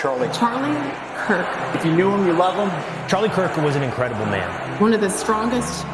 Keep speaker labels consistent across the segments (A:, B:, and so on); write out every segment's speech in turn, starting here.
A: Charlie Kirk.
B: If you knew him, you love him.
C: Charlie Kirk was an incredible man.
A: One of the strongest,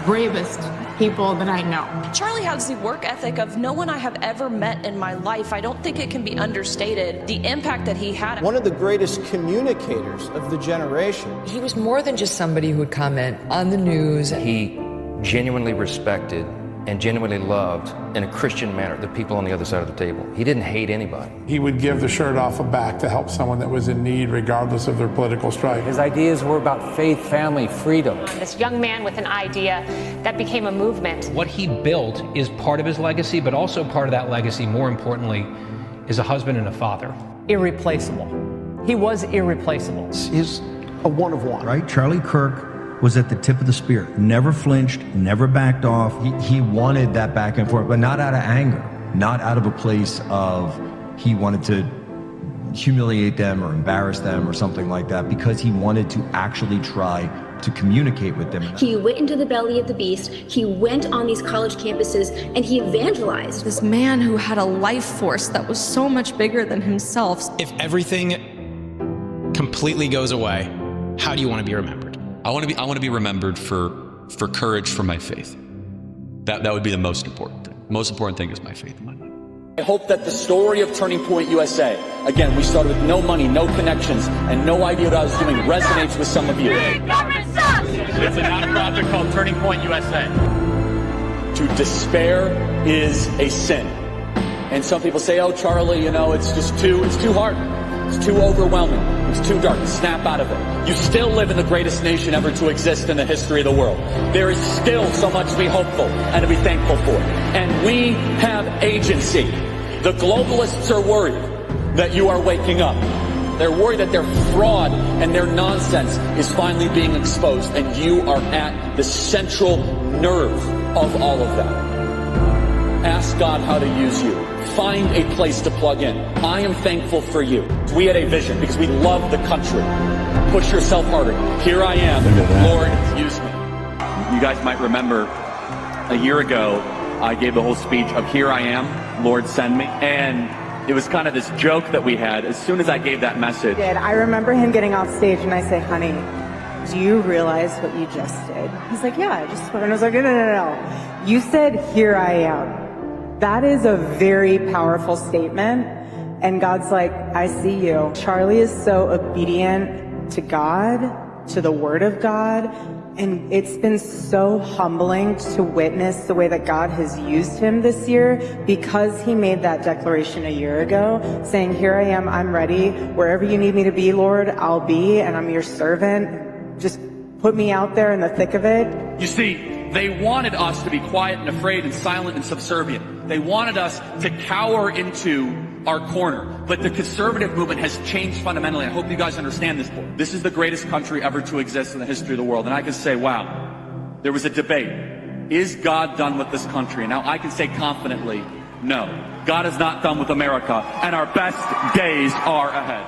A: bravest people that I know.
D: Charlie has the work ethic of no one I have ever met in my life. I don't think it can be understated, the impact that he had.
E: One of the greatest communicators of the generation.
F: He was more than just somebody who would comment on the news.
G: He genuinely respected and genuinely loved, in a Christian manner, the people on the other side of the table. He didn't hate anybody.
H: He would give the shirt off a back to help someone that was in need, regardless of their political stripe.
I: His ideas were about faith, family, freedom.
J: This young man with an idea that became a movement.
K: What he built is part of his legacy, but also part of that legacy, more importantly, is a husband and a father.
I: Irreplaceable. He was irreplaceable.
B: He's a one of one.
L: Right? Charlie Kirk was at the tip of the spear, never flinched, never backed off. He wanted that back and forth, but not out of anger, not out of a place of he wanted to humiliate them or embarrass them or something like that, because he wanted to actually try to communicate with them.
M: He went into the belly of the beast, he went on these college campuses, and he evangelized.
D: This man who had a life force that was so much bigger than himself.
N: If everything completely goes away, how do you want to be remembered?
O: I want to be remembered for courage for my faith. That would be the most important thing. Most important thing is my faith in my life.
B: I hope that the story of Turning Point USA, again, we started with no money, no connections, and no idea what I was doing, resonates with some of you.
C: It's a nonprofit called Turning Point USA.
B: To despair is a sin. And some people say, oh, Charlie, you know, it's too hard. It's too overwhelming. It's too dark. Snap out of it. You still live in the greatest nation ever to exist in the history of the world. There is still so much to be hopeful and to be thankful for. And we have agency. The globalists are worried that you are waking up. They're worried that their fraud and their nonsense is finally being exposed, and you are at the central nerve of all of that. Ask God how to use you. Find a place to plug in. I am thankful for you. We had a vision because we love the country. Push yourself harder. Here I am. Lord, use me. You guys might remember a year ago, I gave the whole speech of here I am, Lord, send me. And it was kind of this joke that we had. As soon as I gave that message,
P: I remember him getting off stage and I say, honey, do you realize what you just did? He's like, yeah, I just, and I was like, no. You said, here I am. That is a very powerful statement. And God's like, I see you. Charlie is so obedient to God, to the word of God. And it's been so humbling to witness the way that God has used him this year, because he made that declaration a year ago, saying, here I am, I'm ready. Wherever you need me to be, Lord, I'll be, and I'm your servant. Just put me out there in the thick of it.
B: You see, they wanted us to be quiet and afraid and silent and subservient. They wanted us to cower into our corner. But the conservative movement has changed fundamentally. I hope you guys understand this. This is the greatest country ever to exist in the history of the world. And I can say, wow, there was a debate. Is God done with this country? And now I can say confidently, no. God is not done with America, and our best days are ahead.